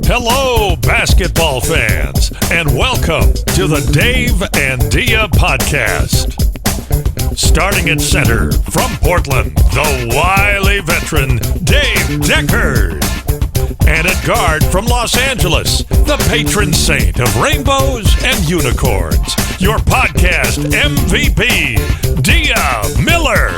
Hello, basketball fans, and welcome to the Dave and Dia podcast. Starting at center from Portland, the wily veteran Dave Deckard. And at guard from Los Angeles, the patron saint of rainbows and unicorns, your podcast MVP, Dia Miller.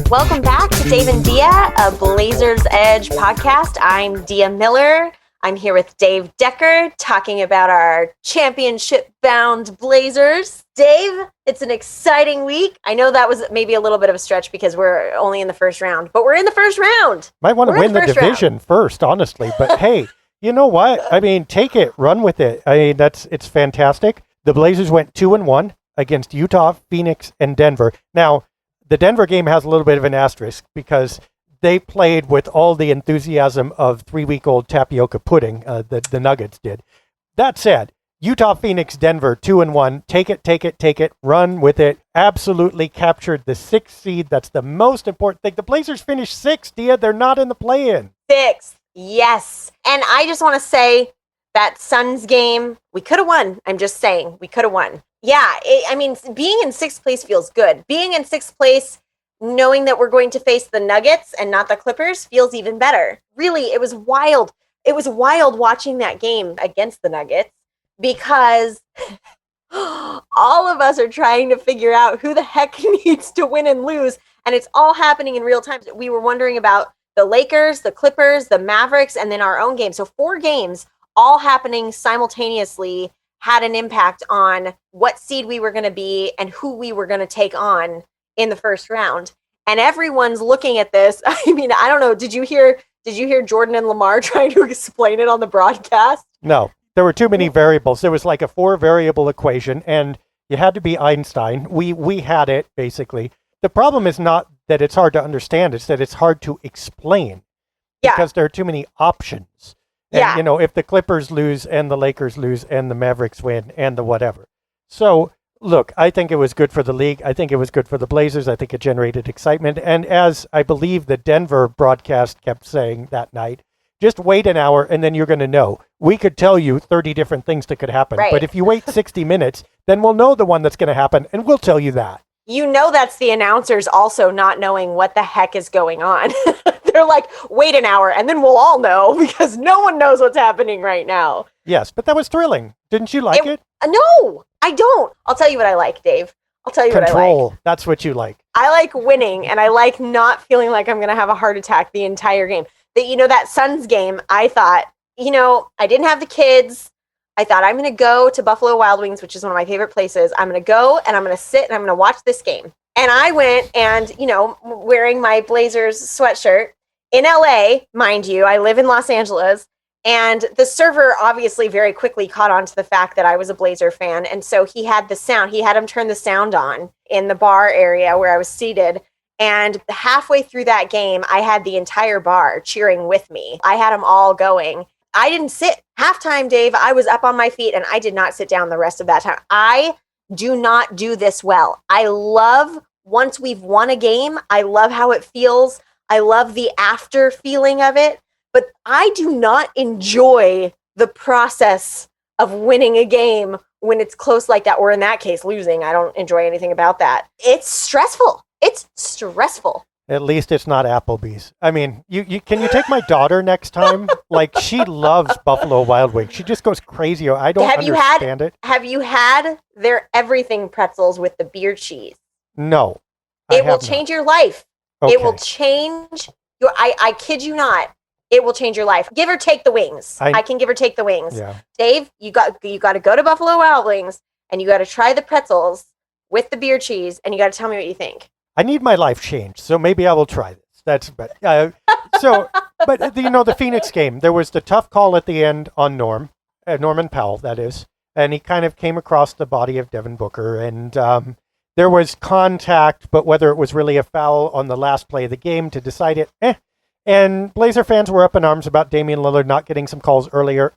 Welcome back to Dave and Dia, a Blazers Edge podcast. I'm Dia Miller. I'm here with Dave Deckard talking about our championship-bound Blazers. Dave, it's an exciting week. I know that was maybe a little bit of a stretch because we're only in the first round, but we're in the first round. Might want to win the division first, honestly. But hey, you know what? I mean, take it, run with it. I mean, it's fantastic. The Blazers went 2-1 against Utah, Phoenix, and Denver. Now, the Denver game has a little bit of an asterisk because they played with all the enthusiasm of 3-week-old tapioca pudding, the Nuggets did. That said, Utah, Phoenix, Denver, 2-1. Take it, run with it. Absolutely captured the 6th seed. That's the most important thing. The Blazers finished 6th, Dia. They're not in the play-in. 6th, yes. And I just want to say that Suns game, we could have won. I'm just saying, we could have won. Yeah, being in 6th place feels good. Being in 6th place, knowing that we're going to face the Nuggets and not the Clippers feels even better. Really, it was wild. It was wild watching that game against the Nuggets because all of us are trying to figure out who the heck needs to win and lose, and it's all happening in real time. We were wondering about the Lakers, the Clippers, the Mavericks, and then our own game. So 4 games all happening simultaneously had an impact on what seed we were going to be and who we were going to take on in the first round. And everyone's looking at this. I mean, I don't know. Did you hear Jordan and Lamar trying to explain it on the broadcast? No, there were too many variables. There was like a 4-variable equation, and you had to be Einstein. We had it, basically. The problem is not that it's hard to understand. It's that it's hard to explain because there are too many options. And, you know, if the Clippers lose and the Lakers lose and the Mavericks win and the whatever. So, look, I think it was good for the league. I think it was good for the Blazers. I think it generated excitement. And as I believe the Denver broadcast kept saying that night, just wait an hour and then you're going to know. We could tell you 30 different things that could happen. Right. But if you wait 60 minutes, then we'll know the one that's going to happen and we'll tell you that. You know, that's the announcers also not knowing what the heck is going on. They're like, wait an hour and then we'll all know because no one knows what's happening right now. Yes, but that was thrilling. Didn't you like it? No, I don't. I'll tell you what I like, Dave. I'll tell you what I like. Control. That's what you like. I like winning, and I like not feeling like I'm going to have a heart attack the entire game. That Suns game, I thought, I didn't have the kids. I thought I'm going to go to Buffalo Wild Wings, which is one of my favorite places. I'm going to go, and I'm going to sit, and I'm going to watch this game. And I went and, wearing my Blazers sweatshirt in LA, mind you. I live in Los Angeles. And the server obviously very quickly caught on to the fact that I was a Blazer fan. And so he had him turn the sound on in the bar area where I was seated. And halfway through that game, I had the entire bar cheering with me. I had them all going. I didn't sit. Halftime, Dave, I was up on my feet and I did not sit down the rest of that time. I do not do this well. I love once we've won a game, I love how it feels. I love the after feeling of it. But I do not enjoy the process of winning a game when it's close like that, or in that case, losing. I don't enjoy anything about that. It's stressful. At least it's not Applebee's. I mean, can you take my daughter next time? Like, she loves Buffalo Wild Wings. She just goes crazy. I don't understand it. Have you had their everything pretzels with the beer cheese? No. It will change your life. Okay. It will change your, I kid you not. It will change your life. Give or take the wings. I can give or take the wings. Yeah. Dave, you got to go to Buffalo Wild Wings and you got to try the pretzels with the beer cheese and you got to tell me what you think. I need my life changed, so maybe I will try this. But the Phoenix game, there was the tough call at the end on Norman Powell, that is, and he kind of came across the body of Devin Booker, and there was contact, but whether it was really a foul on the last play of the game to decide it, And Blazer fans were up in arms about Damian Lillard not getting some calls earlier.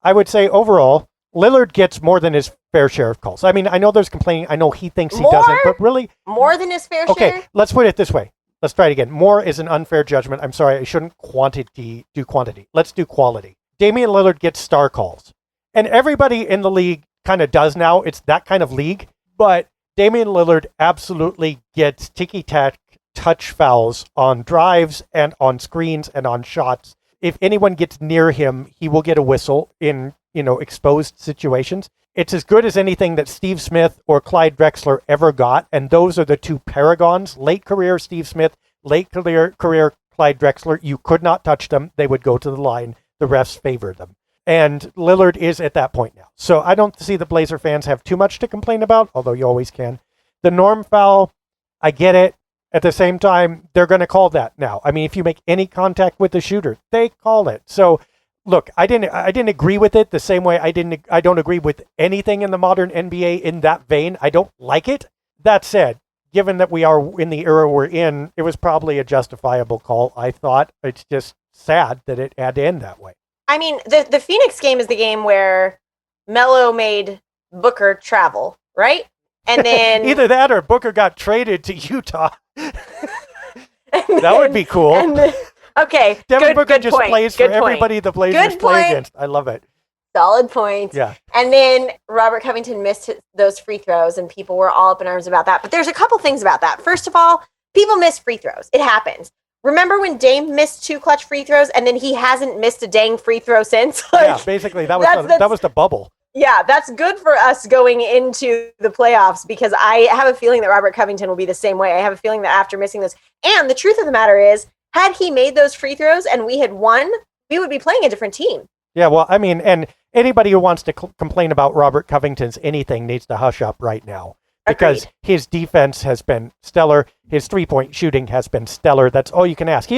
I would say overall, Lillard gets more than his fair share of calls. I mean, I know there's complaining. I know he thinks he More? doesn't, but really... More than his fair share? Okay, let's put it this way. Let's try it again. More is an unfair judgment. I'm sorry, I shouldn't do quantity. Let's do quality. Damian Lillard gets star calls. And everybody in the league kind of does now. It's that kind of league. But Damian Lillard absolutely gets ticky-tack touch fouls on drives and on screens and on shots. If anyone gets near him, he will get a whistle in, exposed situations. It's as good as anything that Steve Smith or Clyde Drexler ever got, and those are the two paragons. Late career Steve Smith, late career Clyde Drexler. You could not touch them. They would go to the line. The refs favored them. And Lillard is at that point now. So I don't see the Blazer fans have too much to complain about, although you always can. The norm foul, I get it. At the same time, they're going to call that now. I mean, if you make any contact with the shooter, they call it. So look, I didn't agree with it the same way I don't agree with anything in the modern NBA in that vein. I don't like it. That said, given that we are in the era we're in, it was probably a justifiable call. I thought it's just sad that it had to end that way. I mean, the Phoenix game is the game where Melo made Booker travel, right? And then either that or Booker got traded to Utah. That would be cool. Okay, Devin Booker good just point. plays good for point. everybody the Blazers play against. I love it. Solid point. Yeah. And then Robert Covington missed those free throws, and people were all up in arms about that. But there's a couple things about that. First of all, people miss free throws. It happens. Remember when Dame missed 2 clutch free throws, and then he hasn't missed a dang free throw since? Yeah, basically that was the bubble. Yeah, that's good for us going into the playoffs, because I have a feeling that Robert Covington will be the same way. I have a feeling that after missing those, and the truth of the matter is, had he made those free throws and we had won, we would be playing a different team. Yeah, well, I mean, and anybody who wants to complain about Robert Covington's anything needs to hush up right now, because his defense has been stellar. His three-point shooting has been stellar. That's all you can ask.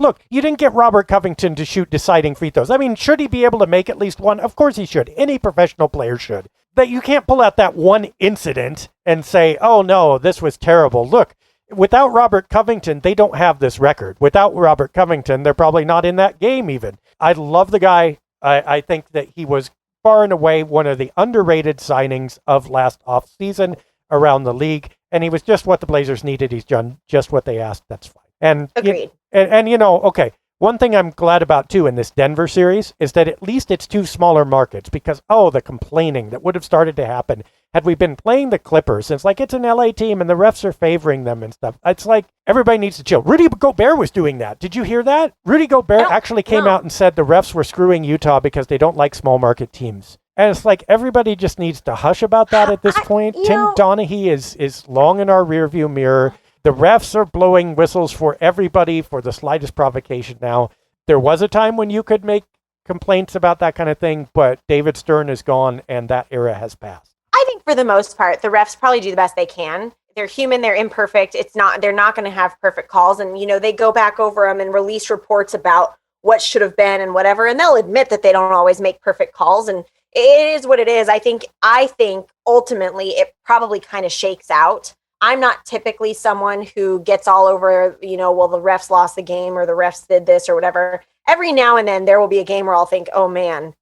Look, you didn't get Robert Covington to shoot deciding free throws. I mean, should he be able to make at least one? Of course he should. Any professional player should. That you can't pull out that one incident and say, oh no, this was terrible. Look, without Robert Covington, they don't have this record. Without Robert Covington, they're probably not in that game even. I love the guy. I think that he was far and away one of the underrated signings of last offseason around the league. And he was just what the Blazers needed. He's done just what they asked. That's fine. And agreed. Okay, one thing I'm glad about too in this Denver series is that at least it's 2 smaller markets, because the complaining that would have started to happen had we been playing the Clippers. It's like it's an LA team and the refs are favoring them and stuff. It's like everybody needs to chill. Rudy Gobert was doing that. Did you hear that? Rudy Gobert actually came out and said the refs were screwing Utah because they don't like small market teams. And it's like everybody just needs to hush about that at this point. Tim Donaghy is long in our rearview mirror. The refs are blowing whistles for everybody for the slightest provocation now. There was a time when you could make complaints about that kind of thing, but David Stern is gone and that era has passed. I think for the most part, the refs probably do the best they can. They're human, they're imperfect. They're not going to have perfect calls. And, they go back over them and release reports about what should have been and whatever. And they'll admit that they don't always make perfect calls. And it is what it is. I think ultimately it probably kind of shakes out. I'm not typically someone who gets all over, well, the refs lost the game or the refs did this or whatever. Every now and then there will be a game where I'll think, oh man,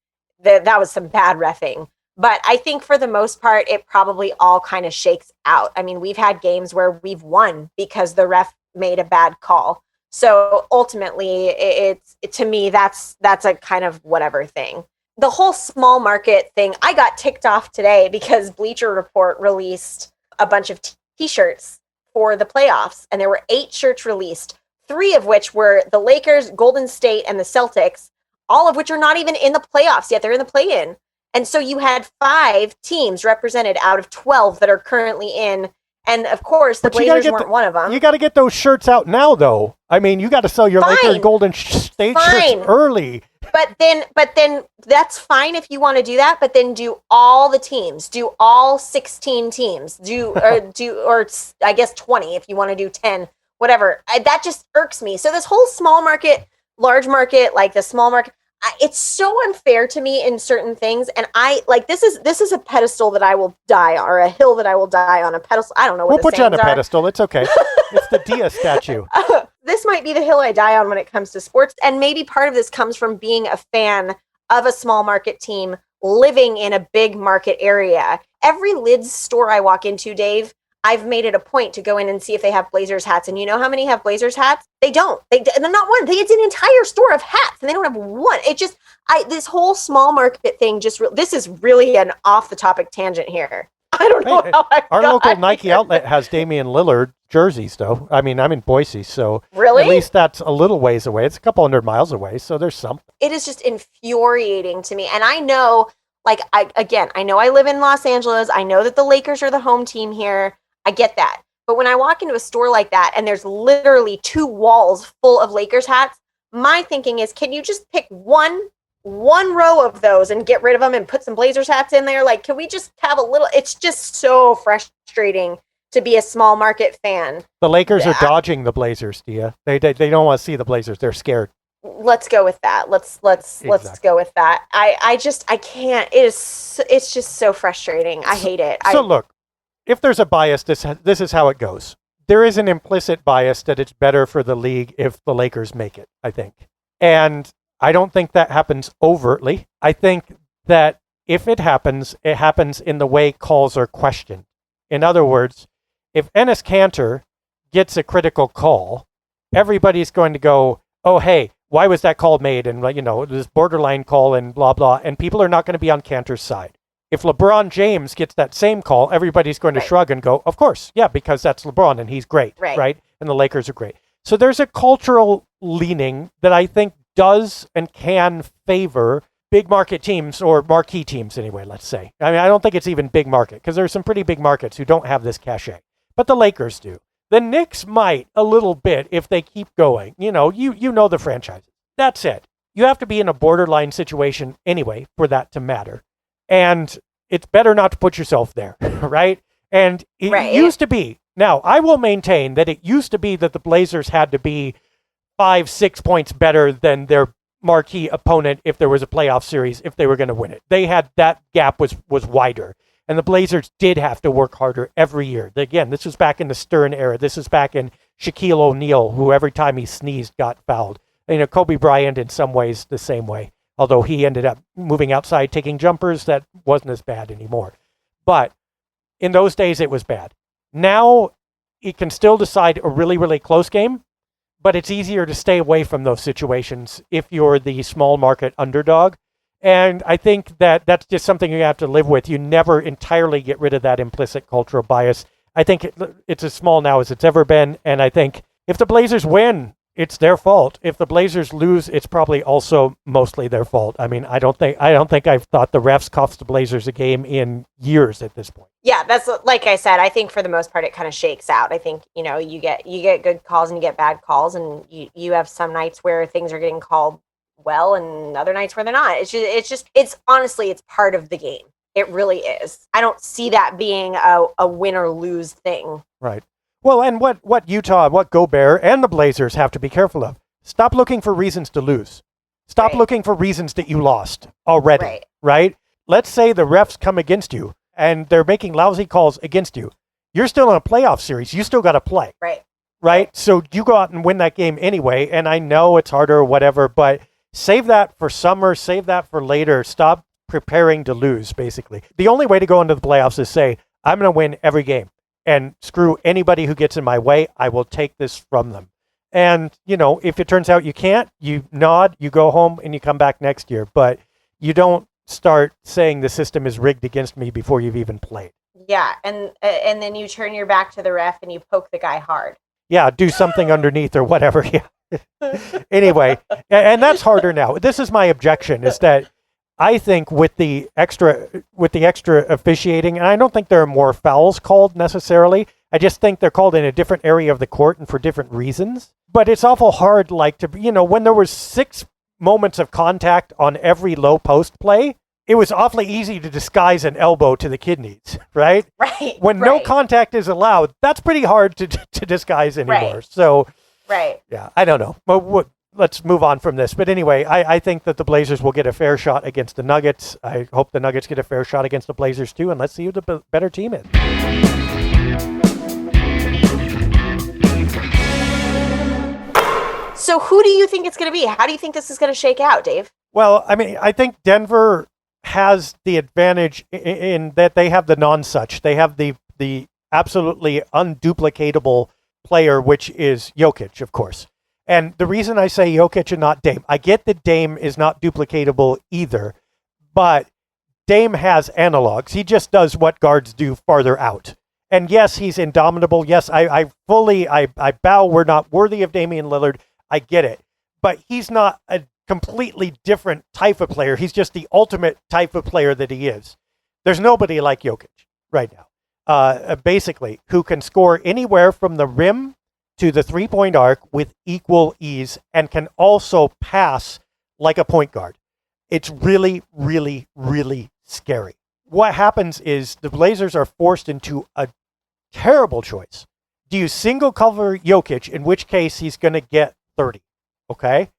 that was some bad reffing. But I think for the most part, it probably all kind of shakes out. I mean, we've had games where we've won because the ref made a bad call. So ultimately, to me, that's a kind of whatever thing. The whole small market thing, I got ticked off today because Bleacher Report released a bunch of T-shirts for the playoffs, and there were 8 shirts released, 3 of which were the Lakers, Golden State, and the Celtics, all of which are not even in the playoffs yet. They're in the play-in. And so you had 5 teams represented out of 12 that are currently in. And of course, the Blazers weren't one of them. You got to get those shirts out now, though. I mean, you got to sell your Lakers Golden State shirts early. But then that's fine if you want to do that. But then do all the teams, do all 16 teams, or I guess 20 if you want to do 10, whatever. That just irks me. So this whole small market, large market, like the small market, it's so unfair to me in certain things. And this is a pedestal that I will die on, or a hill that I will die on. A pedestal. I don't know what we'll put you on a pedestal. It's okay. It's the Dia statue. This might be the hill I die on when it comes to sports. And maybe part of this comes from being a fan of a small market team living in a big market area. Every lids store I walk into, Dave, I've made it a point to go in and see if they have Blazers hats. And you know how many have Blazers hats? They don't. They're not one. It's an entire store of hats, and they don't have one. It just, this whole small market thing this is really an off the topic tangent here. I don't know how our local Nike outlet has Damian Lillard jerseys, though. I mean, I'm in Boise, so really? At least that's a little ways away. It's a couple hundred miles away, so there's something. It is just infuriating to me. And I know, I know I live in Los Angeles. I know that the Lakers are the home team here. I get that. But when I walk into a store like that and there's literally 2 walls full of Lakers hats, my thinking is, can you just pick one row of those and get rid of them and put some Blazers hats in there? Like, can we just have a little, it's just so frustrating to be a small market fan. The Lakers are dodging the Blazers, Dia. They don't want to see the Blazers. They're scared. Let's go with that. Let's go with that. I can't. It's just so frustrating. I hate it. So look, if there's a bias, this is how it goes. There is an implicit bias that it's better for the league if the Lakers make it, I think. And I don't think that happens overtly. I think that if it happens in the way calls are questioned. In other words, if Enes Kanter gets a critical call, everybody's going to go, oh, hey, why was that call made? And, this borderline call and blah, blah. And people are not going to be on Kanter's side. If LeBron James gets that same call, everybody's going to shrug and go, of course, yeah, because that's LeBron and he's great, right? And the Lakers are great. So there's a cultural leaning that I think does and can favor big market teams, or marquee teams anyway, let's say. I mean, I don't think it's even big market, because there's some pretty big markets who don't have this cachet. But the Lakers do. The Knicks might a little bit if they keep going. You know the franchises. That's it. You have to be in a borderline situation anyway for that to matter. And it's better not to put yourself there, right? And it used to be. Now, I will maintain that it used to be that the Blazers had to be 5-6 points better than their marquee opponent if there was a playoff series, if they were going to win it. They had, that gap was wider. And the Blazers did have to work harder every year. Again, this was back in the Stern era. This is back in Shaquille O'Neal, who every time he sneezed got fouled. Kobe Bryant in some ways the same way. Although he ended up moving outside, taking jumpers, that wasn't as bad anymore. But in those days, it was bad. Now, it can still decide a really, really close game, but it's easier to stay away from those situations if you're the small market underdog. And I think that that's just something you have to live with. You never entirely get rid of that implicit cultural bias. I think it's as small now as it's ever been. And I think if the Blazers win, it's their fault. If the Blazers lose, it's probably also mostly their fault. I mean, I don't think I've thought the refs cost the Blazers a game in years at this point. Yeah, that's like I said. I think for the most part, it kind of shakes out. I think you get good calls and you get bad calls, and you have some nights where things are getting called well, and other nights where they're not. It's honestly, it's part of the game. It really is. I don't see that being a win or lose thing. Right. Well, and what Utah, what Gobert and the Blazers have to be careful of. Stop looking for reasons to lose. Stop looking for reasons that you lost already, right? Let's say the refs come against you and they're making lousy calls against you. You're still in a playoff series. You still got to play. Right? So you go out and win that game anyway. And I know it's harder or whatever, but save that for summer. Save that for later. Stop preparing to lose, basically. The only way to go into the playoffs is say, I'm going to win every game. And screw anybody who gets in my way. I will take this from them. And, if it turns out you can't, you nod, you go home, and you come back next year. But you don't start saying the system is rigged against me before you've even played. Yeah, and then you turn your back to the ref and you poke the guy hard. Yeah, do something underneath or whatever. Yeah. Anyway, and that's harder now. This is my objection, is that I think with the extra officiating, and I don't think there are more fouls called necessarily. I just think they're called in a different area of the court and for different reasons. But it's awful hard, when there was 6 moments of contact on every low post play, it was awfully easy to disguise an elbow to the kidneys, right? When no contact is allowed, that's pretty hard to disguise anymore. So, yeah, I don't know. Well, let's move on from this. But anyway, I think that the Blazers will get a fair shot against the Nuggets. I hope the Nuggets get a fair shot against the Blazers too, and let's see who the better team is. So who do you think it's going to be? How do you think this is going to shake out, Dave? Well, I mean, I think Denver has the advantage in that they have the non-such. They have the absolutely unduplicatable player, which is Jokic, of course. And the reason I say Jokic and not Dame, I get that Dame is not duplicatable either, but Dame has analogs. He just does what guards do farther out. And yes, he's indomitable. Yes, I bow. We're not worthy of Damian Lillard. I get it. But he's not a completely different type of player. He's just the ultimate type of player that he is. There's nobody like Jokic right now, basically, who can score anywhere from the rim to the three-point arc with equal ease and can also pass like a point guard. It's really, really, really scary. What happens is the Blazers are forced into a terrible choice. Do you single cover Jokic, in which case he's going to get 30, okay?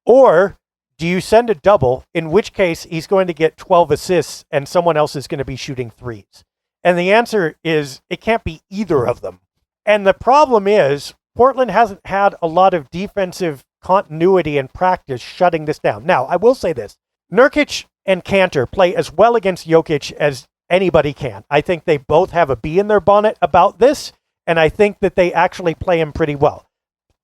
Or do you send a double, in which case he's going to get 12 assists and someone else is going to be shooting threes? And the answer is it can't be either of them. And the problem is Portland hasn't had a lot of defensive continuity and practice shutting this down. Now, I will say this. Nurkic and Kanter play as well against Jokic as anybody can. I think they both have a bee in their bonnet about this, and I think that they actually play him pretty well.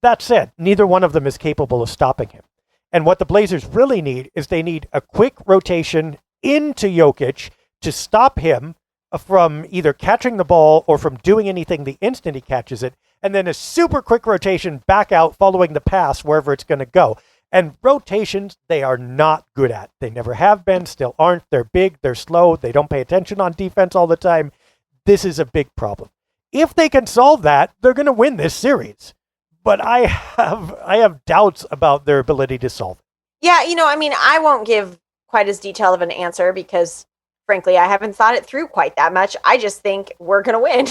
That said, neither one of them is capable of stopping him. And what the Blazers really need is they need a quick rotation into Jokic to stop him from either catching the ball or from doing anything the instant he catches it, and then a super quick rotation back out following the pass wherever it's going to go. And rotations, they are not good at. They never have been, still aren't. They're big, they're slow, they don't pay attention on defense all the time. This is a big problem. If they can solve that, they're going to win this series. But I have doubts about their ability to solve it. Yeah, I won't give quite as detailed of an answer because, frankly, I haven't thought it through quite that much. I just think we're going to win.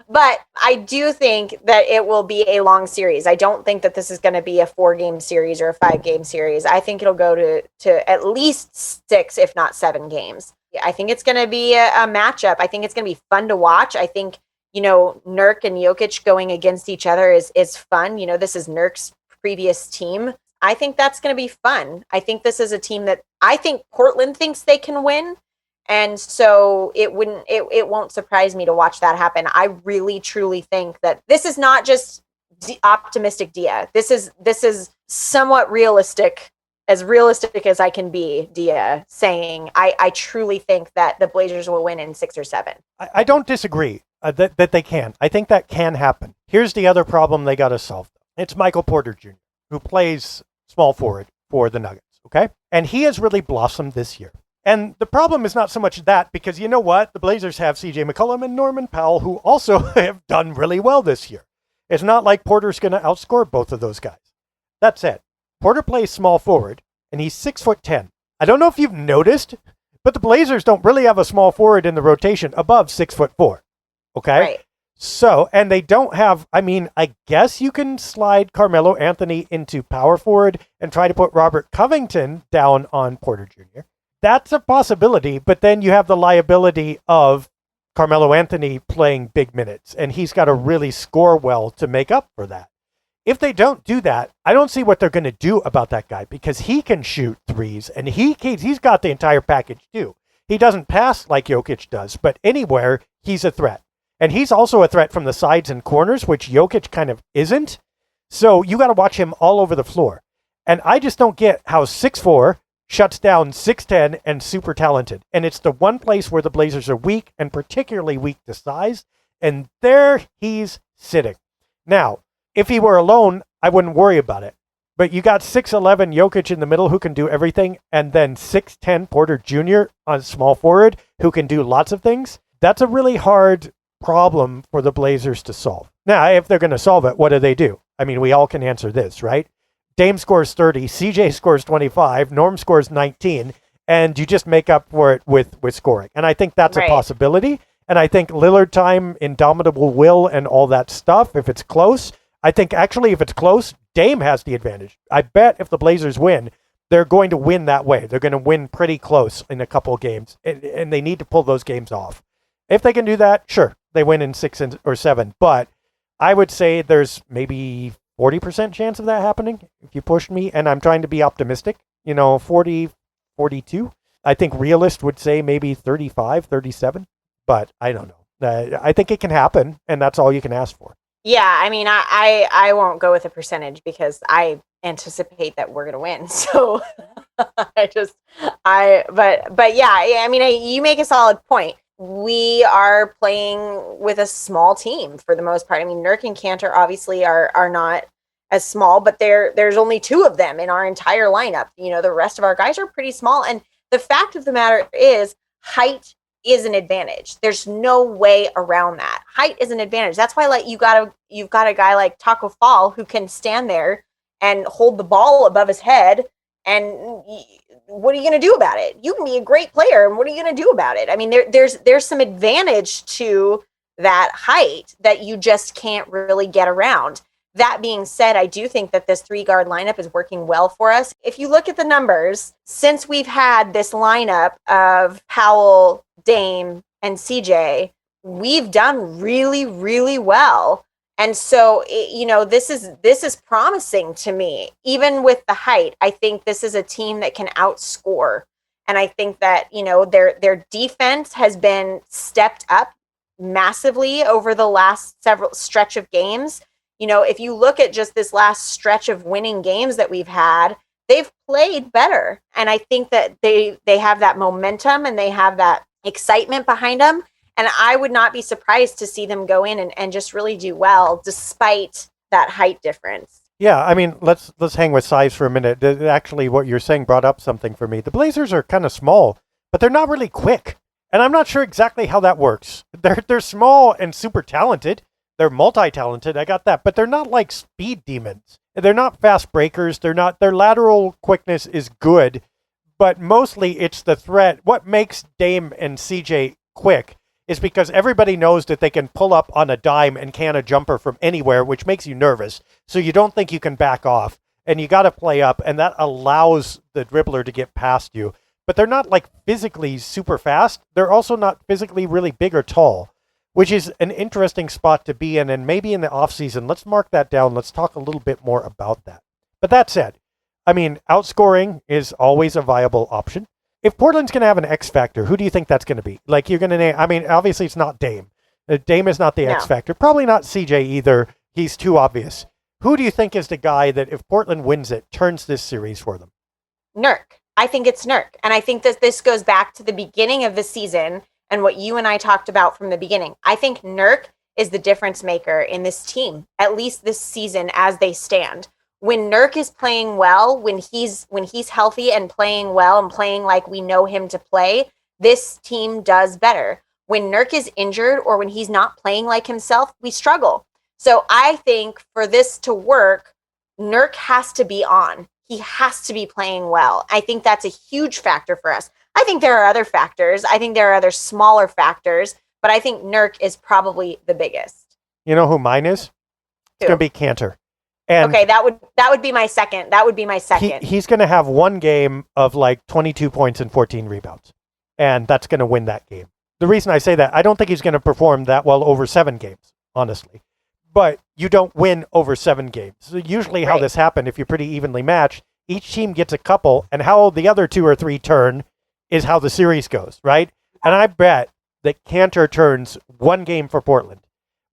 But I do think that it will be a long series. I don't think that this is going to be a 4-game series or a 5-game series. I think it'll go to at least 6, if not 7 games. I think it's going to be a matchup. I think it's going to be fun to watch. I think, Nurk and Jokic going against each other is fun. This is Nurk's previous team. I think that's going to be fun. I think this is a team that I think Portland thinks they can win. And so it won't surprise me to watch that happen. I really, truly think that this is not just optimistic Dia. This is somewhat realistic as I can be, Dia, saying I truly think that the Blazers will win in 6 or 7. I don't disagree that they can. I think that can happen. Here's the other problem they got to solve. It's Michael Porter Jr., who plays small forward for the Nuggets, okay? And he has really blossomed this year. And the problem is not so much that, because you know what? The Blazers have CJ McCollum and Norman Powell, who also have done really well this year. It's not like Porter's going to outscore both of those guys. That said, Porter plays small forward, and he's 6'10". I don't know if you've noticed, but the Blazers don't really have a small forward in the rotation above 6'4". Okay? Right. So, and they don't have, I guess you can slide Carmelo Anthony into power forward and try to put Robert Covington down on Porter Jr. That's a possibility, but then you have the liability of Carmelo Anthony playing big minutes, and he's got to really score well to make up for that. If they don't do that, I don't see what they're going to do about that guy, because he can shoot threes, and he's got the entire package too. He doesn't pass like Jokic does, but anywhere, he's a threat. And he's also a threat from the sides and corners, which Jokic kind of isn't. So you got to watch him all over the floor. And I just don't get how 6'4", shuts down 6'10", and super talented. And it's the one place where the Blazers are weak, and particularly weak to size. And there he's sitting. Now, if he were alone, I wouldn't worry about it. But you got 6'11" Jokic in the middle who can do everything, and then 6'10" Porter Jr. on small forward who can do lots of things. That's a really hard problem for the Blazers to solve. Now, if they're going to solve it, what do? We all can answer this, right? Dame scores 30, CJ scores 25, Norm scores 19, and you just make up for it with scoring. And I think that's a possibility. And I think Lillard time, indomitable will, and all that stuff, if it's close, I think actually if it's close, Dame has the advantage. I bet if the Blazers win, they're going to win that way. They're going to win pretty close in a couple of games, and they need to pull those games off. If they can do that, sure, they win in 6 or 7. But I would say there's maybe 40% chance of that happening if you pushed me, and I'm trying to be optimistic, 40, 42. I think realists would say maybe 35, 37, but I don't know. I think it can happen, and that's all you can ask for. Yeah, I mean, I won't go with a percentage because I anticipate that we're gonna win. So but yeah, I mean, you make a solid point. We are playing with a small team for the most part. I mean, Nurk and Cantor obviously are not as small, but there's only two of them in our entire lineup. The rest of our guys are pretty small, and the fact of the matter is, height is an advantage. There's no way around that. Height is an advantage. That's why, like, you've got a guy like Taco Fall who can stand there and hold the ball above his head. And what are you going to do about it? You can be a great player, and what are you going to do about it? I mean, there's some advantage to that height that you just can't really get around. That being said, I do think that this 3-guard lineup is working well for us. If you look at the numbers, since we've had this lineup of Powell, Dame, and CJ, we've done really, really well. And so, this is promising to me. Even with the height, I think this is a team that can outscore. And I think that, their defense has been stepped up massively over the last several stretch of games. If you look at just this last stretch of winning games that we've had, they've played better. And I think that they have that momentum and they have that excitement behind them. And I would not be surprised to see them go in and just really do well despite that height difference. Yeah, I mean, let's hang with size for a minute. Actually, what you're saying brought up something for me. The Blazers are kind of small, but they're not really quick. And I'm not sure exactly how that works. They're small and super talented. They're multi-talented, I got that, but they're not like speed demons. They're not fast breakers. Their lateral quickness is good, but mostly it's the threat. What makes Dame and CJ quick is because everybody knows that they can pull up on a dime and can a jumper from anywhere, which makes you nervous. So you don't think you can back off, and you got to play up, and that allows the dribbler to get past you. But they're not like physically super fast. They're also not physically really big or tall, which is an interesting spot to be in. And maybe in the offseason, let's mark that down. Let's talk a little bit more about that. But that said, I mean, outscoring is always a viable option. If Portland's going to have an X factor, who do you think that's going to be? Like, you're going to name, I mean, obviously it's not Dame. Dame is not the X factor. Probably not CJ either. He's too obvious. Who do you think is the guy that, if Portland wins it, turns this series for them? Nurk. I think it's Nurk. And I think that this goes back to the beginning of the season and what you and I talked about from the beginning. I think Nurk is the difference maker in this team, at least this season as they stand. When Nurk is playing well, when he's healthy and playing well and playing like we know him to play, this team does better. When Nurk is injured or when he's not playing like himself, we struggle. So I think for this to work, Nurk has to be on. He has to be playing well. I think that's a huge factor for us. I think there are other factors. I think there are other smaller factors, but I think Nurk is probably the biggest. You know who mine is? It's going to be Cantor. And okay, that would be my second. That would be my second. He's going to have one game of like 22 points and 14 rebounds, and that's going to win that game. The reason I say that, I don't think he's going to perform that well over 7 games, honestly. But you don't win over 7 games. So usually how this happens, if you're pretty evenly matched, each team gets a couple, and how the other 2 or 3 turn is how the series goes, right? And I bet that Cantor turns 1 game for Portland.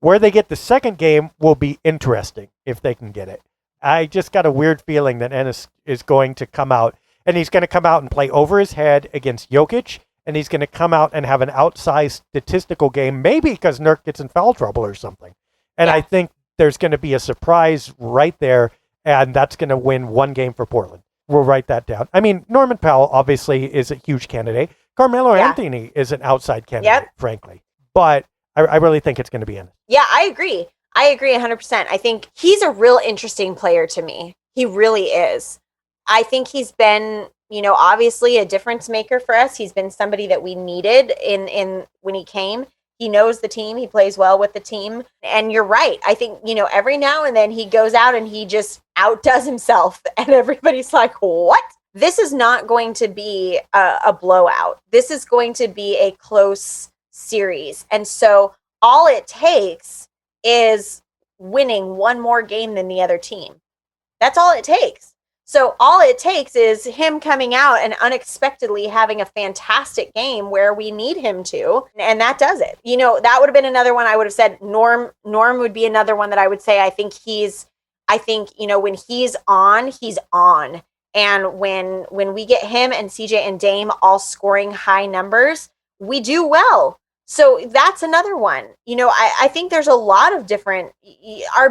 Where they get the second game will be interesting if they can get it. I just got a weird feeling that Ennis is going to come out, and he's going to come out and play over his head against Jokic, and he's going to come out and have an outsized statistical game, maybe because Nurk gets in foul trouble or something. And I think there's going to be a surprise right there, and that's going to win 1 game for Portland. We'll write that down. I mean, Norman Powell obviously is a huge candidate. Carmelo Anthony is an outside candidate, frankly. But I really think it's going to be Ennis. Yeah, I agree. I agree 100%. I think he's a real interesting player to me. He really is. I think he's been, obviously a difference maker for us. He's been somebody that we needed in when he came. He knows the team. He plays well with the team. And you're right. I think, every now and then he goes out and he just outdoes himself. And everybody's like, what? This is not going to be a blowout. This is going to be a close series. And so all it takes is winning 1 more game than the other team. That's all it takes. So all it takes is him coming out and unexpectedly having a fantastic game where we need him to, and that does it. That would have been another one I would have said. Norm would be another one that I would say I think when he's on. And when we get him and CJ and Dame all scoring high numbers, we do well. So that's another one. I think there's a lot of different, our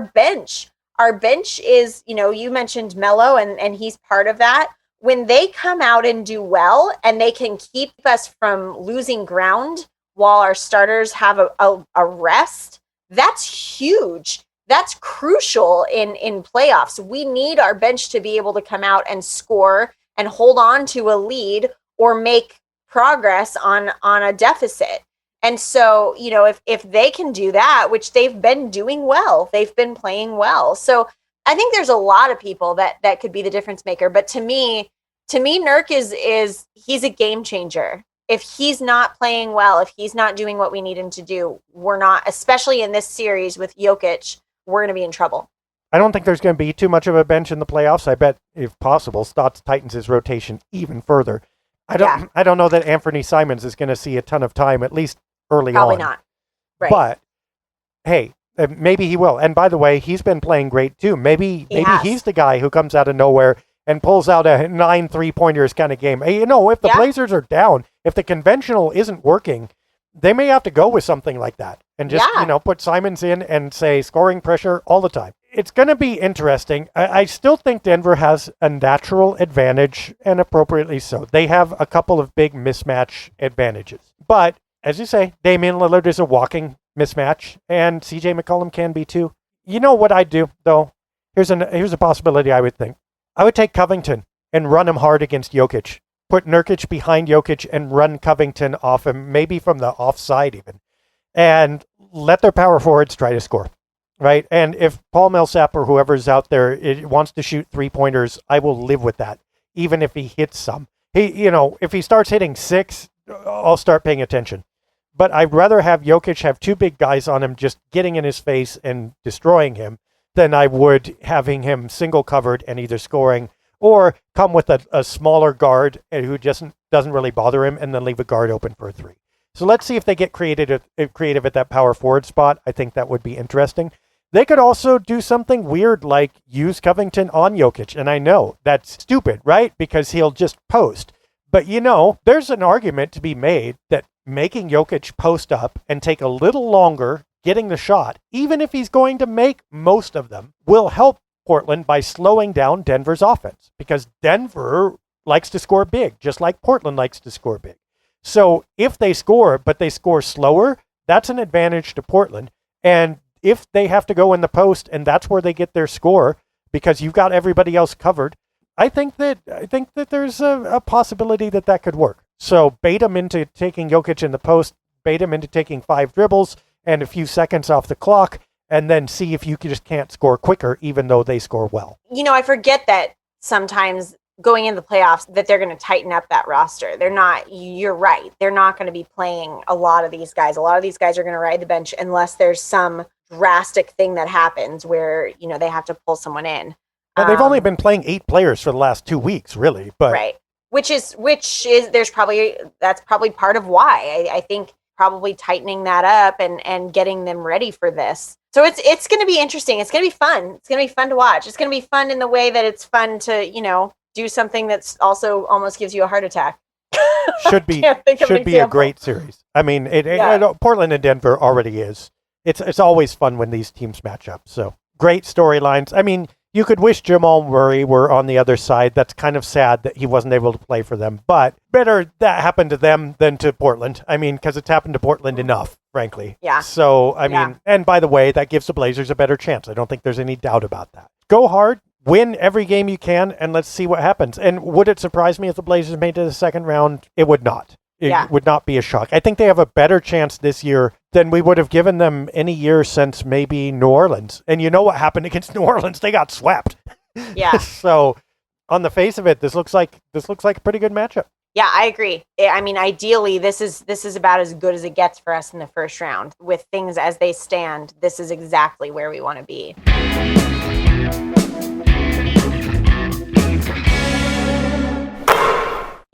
bench is, you mentioned Melo and he's part of that. When they come out and do well and they can keep us from losing ground while our starters have a rest, that's huge. That's crucial in playoffs. We need our bench to be able to come out and score and hold on to a lead or make progress on a deficit. And so, if they can do that, which they've been doing well, they've been playing well. So I think there's a lot of people that could be the difference maker. But to me, Nurk he's a game changer. If he's not playing well, if he's not doing what we need him to do, we're not, especially in this series with Jokic, we're going to be in trouble. I don't think there's going to be too much of a bench in the playoffs. I bet, if possible, Stotts tightens his rotation even further. I don't know that Anthony Simons is going to see a ton of time, at least early Probably on. Not. Right. But, hey, maybe he will. And by the way, he's been playing great too. Maybe he's the guy who comes out of nowhere and pulls out a 9 3-pointers kind of game. If the Blazers are down, if the conventional isn't working, they may have to go with something like that and just, put Simons in and say scoring pressure all the time. It's going to be interesting. I still think Denver has a natural advantage, and appropriately so. They have a couple of big mismatch advantages. But, as you say, Damian Lillard is a walking mismatch, and CJ McCollum can be too. You know what I'd do, though? Here's a possibility I would think. I would take Covington and run him hard against Jokic. Put Nurkic behind Jokic and run Covington off him, maybe from the offside even, and let their power forwards try to score, right? And if Paul Millsap or whoever's out there wants to shoot 3-pointers, I will live with that, even if he hits some. If he starts hitting 6, I'll start paying attention. But I'd rather have Jokic have 2 big guys on him just getting in his face and destroying him than I would having him single covered and either scoring or come with a smaller guard who just doesn't really bother him and then leave a guard open for a 3. So let's see if they get creative at that power forward spot. I think that would be interesting. They could also do something weird like use Covington on Jokic. And I know that's stupid, right? Because he'll just post. But there's an argument to be made that making Jokic post up and take a little longer getting the shot, even if he's going to make most of them, will help Portland by slowing down Denver's offense, because Denver likes to score big, just like Portland likes to score big. So if they score, but they score slower, that's an advantage to Portland. And if they have to go in the post and that's where they get their score because you've got everybody else covered, I think that there's a possibility that could work. So bait them into taking Jokic in the post, bait them into taking 5 dribbles and a few seconds off the clock, and then see if you just can't score quicker, even though they score well. I forget that sometimes going into the playoffs that they're going to tighten up that roster. They're not, you're right. They're not going to be playing a lot of these guys. A lot of these guys are going to ride the bench unless there's some drastic thing that happens where, they have to pull someone in. Well, they've only been playing 8 players for the last 2 weeks, really. But right. Which is that's probably part of why I think probably tightening that up and getting them ready for this. So it's going to be interesting. It's going to be fun. It's going to be fun to watch. It's going to be fun in the way that it's fun to, do something that's also almost gives you a heart attack. Should be a great series. I mean, Portland and Denver already is. It's always fun when these teams match up. So great storylines. I mean, you could wish Jamal Murray were on the other side. That's kind of sad that he wasn't able to play for them. But better that happened to them than to Portland. I mean, because it's happened to Portland enough, frankly. Yeah. So, I mean, and by the way, that gives the Blazers a better chance. I don't think there's any doubt about that. Go hard, win every game you can, and let's see what happens. And would it surprise me if the Blazers made it to the second round? It would not. It would not be a shock. I think they have a better chance this year than we would have given them any year since maybe New Orleans. And you know what happened against New Orleans? They got swept. Yeah. So on the face of it, this looks like a pretty good matchup. Yeah, I agree. I mean, ideally, this is about as good as it gets for us in the first round. With things as they stand, this is exactly where we want to be.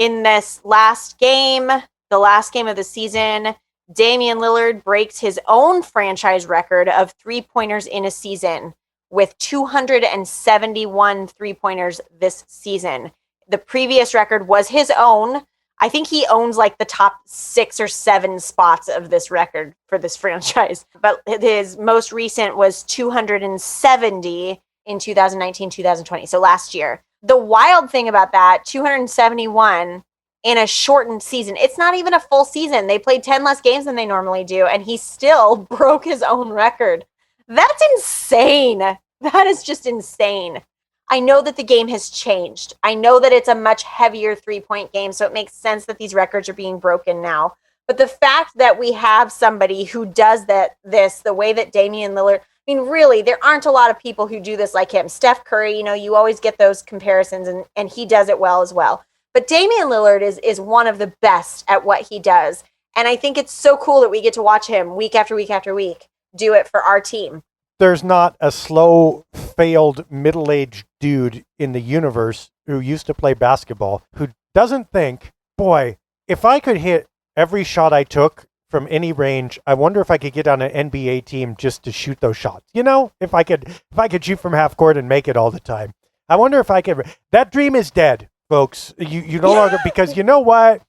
in this last game, the last game of the season, Damian Lillard breaks his own franchise record of three-pointers in a season with 271 three-pointers this season. The previous record was his own. I think he owns like the top 6 or 7 spots of this record for this franchise. But his most recent was 270 in 2019, 2020. So last year. The wild thing about that, 271 in a shortened season. It's not even a full season. They played 10 less games than they normally do, and he still broke his own record. That's insane. That is just insane. I know that the game has changed. I know that it's a much heavier three-point game, so it makes sense that these records are being broken now. But the fact that we have somebody who does this the way that Damian Lillard, I mean, really, there aren't a lot of people who do this like him. Steph Curry, you always get those comparisons, and he does it well as well. But Damian Lillard is one of the best at what he does. And I think it's so cool that we get to watch him week after week after week do it for our team. There's not a slow, failed, middle-aged dude in the universe who used to play basketball who doesn't think, boy, if I could hit every shot I took from any range, I wonder if I could get on an NBA team just to shoot those shots. If I could shoot from half court and make it all the time. I wonder if I could. That dream is dead, folks. You no longer, because you know what?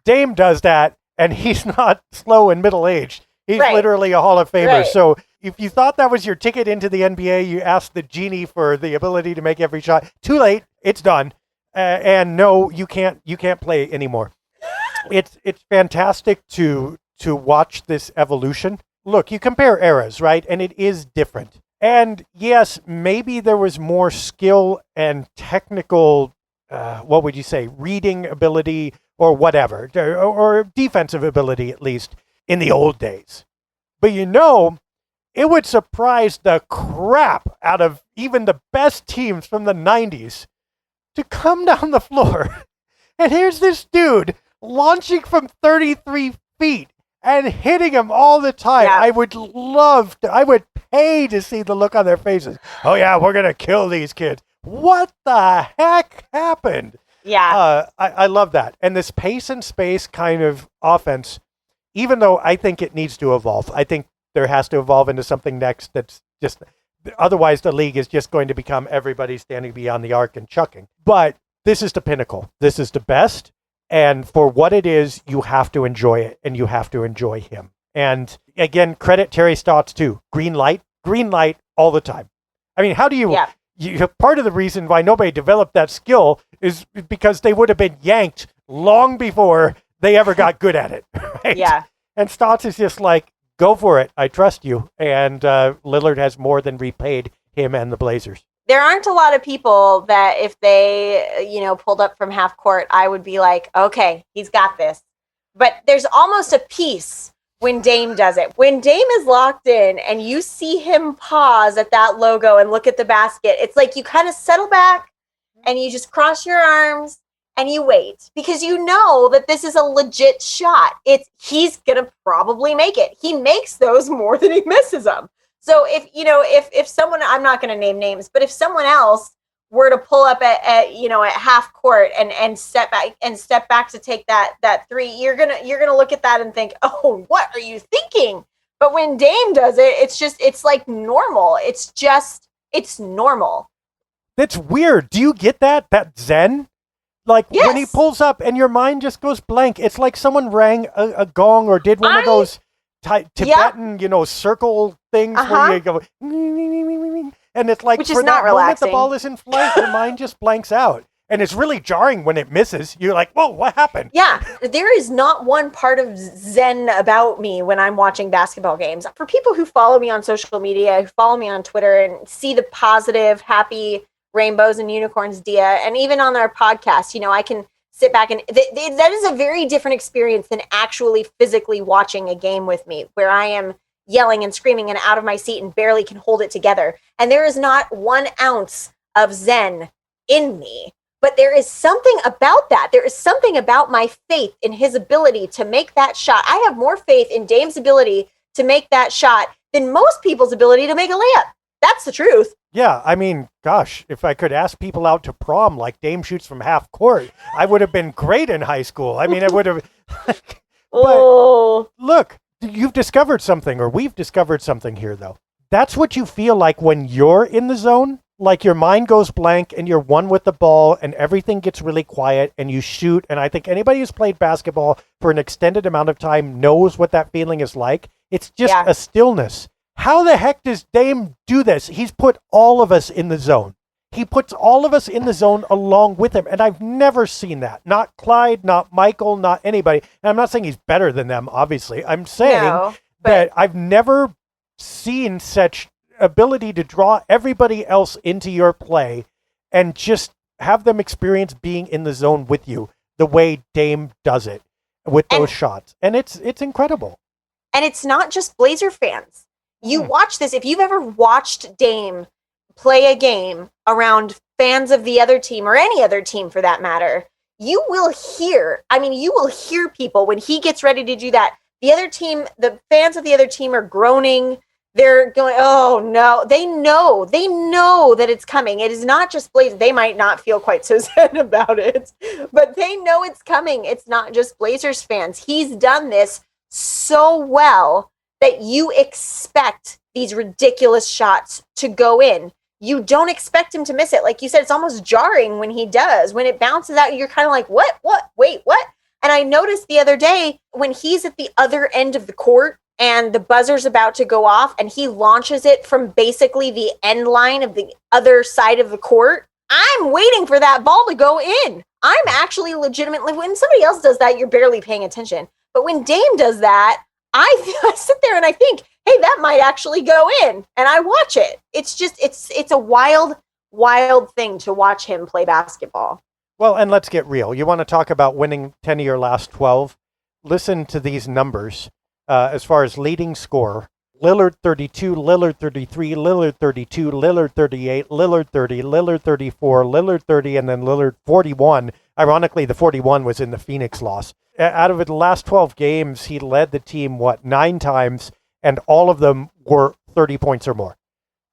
Dame does that, and he's not slow and middle-aged. He's literally a Hall of Famer. Right. So if you thought that was your ticket into the NBA, you asked the genie for the ability to make every shot. Too late. It's done. And no, you can't play anymore. It's fantastic to watch this evolution. Look, you compare eras, right? And it is different. And yes, maybe there was more skill and technical, what would you say, reading ability or whatever, or defensive ability at least in the old days. But it would surprise the crap out of even the best teams from the 90s to come down the floor. And here's this dude launching from 33 feet and hitting him all the time. Yeah. I would pay to see the look on their faces. Oh yeah, we're going to kill these kids. What the heck happened? Yeah. I love that. And this pace and space kind of offense, even though I think it needs to evolve, I think there has to evolve into something next that's just, otherwise the league is just going to become everybody standing beyond the arc and chucking. But this is the pinnacle. This is the best. And for what it is, you have to enjoy it, and you have to enjoy him. And again, credit Terry Stotts too. Green light all the time. I mean, how do you... Yeah. Part of the reason why nobody developed that skill is because they would have been yanked long before they ever got good at it. Right? Yeah. And Stotts is just like, go for it. I trust you. And Lillard has more than repaid him and the Blazers. There aren't a lot of people that if they, pulled up from half court, I would be like, okay, he's got this. But there's almost a piece when Dame does it. When Dame is locked in and you see him pause at that logo and look at the basket, it's like you kind of settle back and you just cross your arms and you wait because you know that this is a legit shot. He's going to probably make it. He makes those more than he misses them. So if someone, I'm not going to name names, but if someone else were to pull up at half court and step back to take that three, you're gonna look at that and think, oh, what are you thinking? But when Dame does it, it's like normal. It's normal. That's weird. Do you get that zen? Like yes. When he pulls up and your mind just goes blank. It's like someone rang a gong or did one of those Tibetan, circle things where you go, and it's like, which for is not that relaxing. moment the ball is in flight, your mind just blanks out. And it's really jarring when it misses. You're like, whoa, what happened? Yeah, there is not one part of zen about me when I'm watching basketball games. For people who follow me on social media, who follow me on Twitter and see the positive, happy rainbows and unicorns, Dia, and even on our podcast, I can sit back and that is a very different experience than actually physically watching a game with me, where I am yelling and screaming and out of my seat and barely can hold it together. And there is not 1 ounce of zen in me. But there is something about that. There is something about my faith in his ability to make that shot. I have more faith in Dame's ability to make that shot than most people's ability to make a layup. That's the truth. Yeah, I mean, gosh, if I could ask people out to prom like Dame shoots from half court, I would have been great in high school. I mean, I would have. But look, you've discovered something, or we've discovered something here, though. That's what you feel like when you're in the zone. Like your mind goes blank and you're one with the ball and everything gets really quiet and you shoot. And I think anybody who's played basketball for an extended amount of time knows what that feeling is like. It's just a stillness. How the heck does Dame do this? He's put all of us in the zone. He puts all of us in the zone along with him. And I've never seen that. Not Clyde, not Michael, not anybody. And I'm not saying he's better than them, obviously. I'm saying that I've never seen such ability to draw everybody else into your play and just have them experience being in the zone with you the way Dame does it with those shots. And it's incredible. And it's not just Blazer fans. You watch this. If you've ever watched Dame play a game around fans of the other team or any other team for that matter, you will hear people when he gets ready to do that. The other team, the fans of the other team are groaning. They're going, oh no, they know that it's coming. It is not just Blazers. They might not feel quite so zen about it, but they know it's coming. It's not just Blazers fans. He's done this so well that you expect these ridiculous shots to go in. You don't expect him to miss it. Like you said, it's almost jarring when he does. When it bounces out, you're kind of like, what, wait, what? And I noticed the other day when he's at the other end of the court and the buzzer's about to go off and he launches it from basically the end line of the other side of the court, I'm waiting for that ball to go in. I'm actually legitimately, when somebody else does that, you're barely paying attention. But when Dame does that, I sit there and I think, hey, that might actually go in. And I watch it. It's just, it's a wild, wild thing to watch him play basketball. Well, and let's get real. You want to talk about winning 10 of your last 12? Listen to these numbers. As far as leading scorer, Lillard 32, Lillard 33, Lillard 32, Lillard 38, Lillard 30, Lillard 34, Lillard 30, and then Lillard 41. Ironically, the 41 was in the Phoenix loss. Out of the last 12 games, he led the team, 9 times, and all of them were 30 points or more.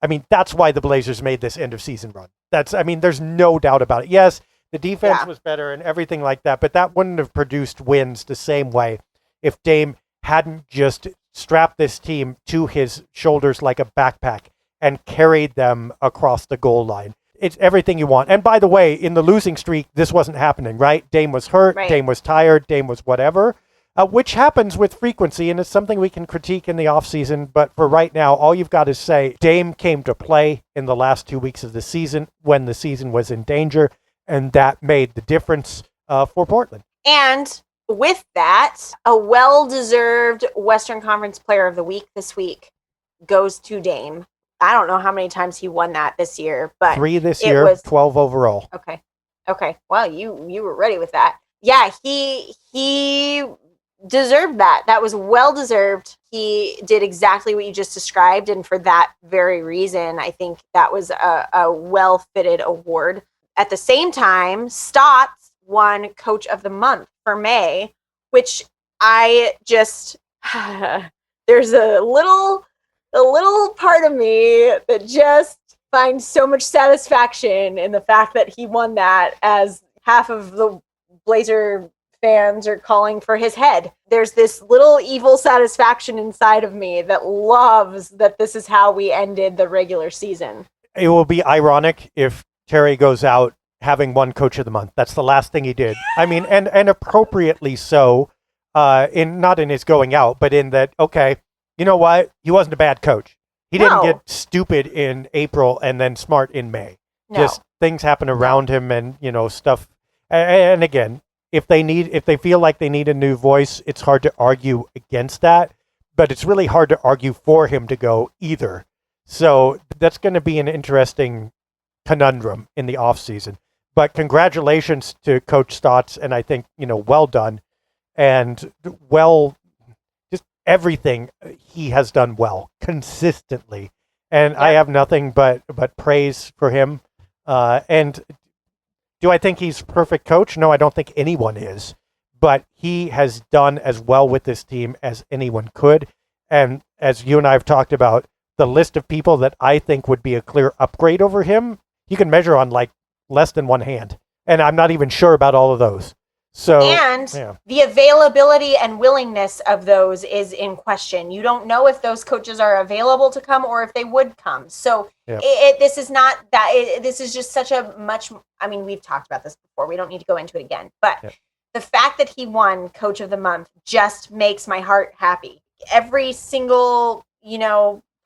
I mean, that's why the Blazers made this end-of-season run. There's no doubt about it. Yes, the defense was better and everything like that, but that wouldn't have produced wins the same way if Dame hadn't just strapped this team to his shoulders like a backpack and carried them across the goal line. It's everything you want. And by the way, in the losing streak, this wasn't happening, right? Dame was hurt, right. Dame was tired, Dame was whatever, which happens with frequency, and it's something we can critique in the offseason. But for right now, all you've got to say, Dame came to play in the last 2 weeks of the season when the season was in danger, and that made the difference for Portland. And with that, a well-deserved Western Conference Player of the Week this week goes to Dame. I don't know how many times he won that this year, but 3 this year, 12 overall. Okay. Well, you were ready with that. Yeah, he deserved that. That was well-deserved. He did exactly what you just described, and for that very reason, I think that was a well-fitted award. At the same time, Stotts won Coach of the Month for May, which I just there's a little part of me that just finds so much satisfaction in the fact that he won that, as half of the Blazer fans are calling for his head. There's this little evil satisfaction inside of me that loves that this is how we ended the regular season. It will be ironic if Terry goes out having won Coach of the Month. That's the last thing he did. I mean, and appropriately so, not in his going out, but in that, okay, you know what? He wasn't a bad coach. He didn't get stupid in April and then smart in May. No. Just things happen around him and, stuff. And again, if they feel like they need a new voice, it's hard to argue against that, but it's really hard to argue for him to go either. So that's going to be an interesting conundrum in the offseason. But congratulations to Coach Stotts, and I think, well done. And just everything he has done well, consistently. And I have nothing but praise for him. And do I think he's a perfect coach? No, I don't think anyone is. But he has done as well with this team as anyone could. And as you and I have talked about, the list of people that I think would be a clear upgrade over him, you can measure on like less than one hand. And I'm not even sure about all of those. So, and the availability and willingness of those is in question. You don't know if those coaches are available to come or if they would come. So this is not that. This is just such a much. I mean, we've talked about this before. We don't need to go into it again. But the fact that he won Coach of the Month just makes my heart happy. Every single,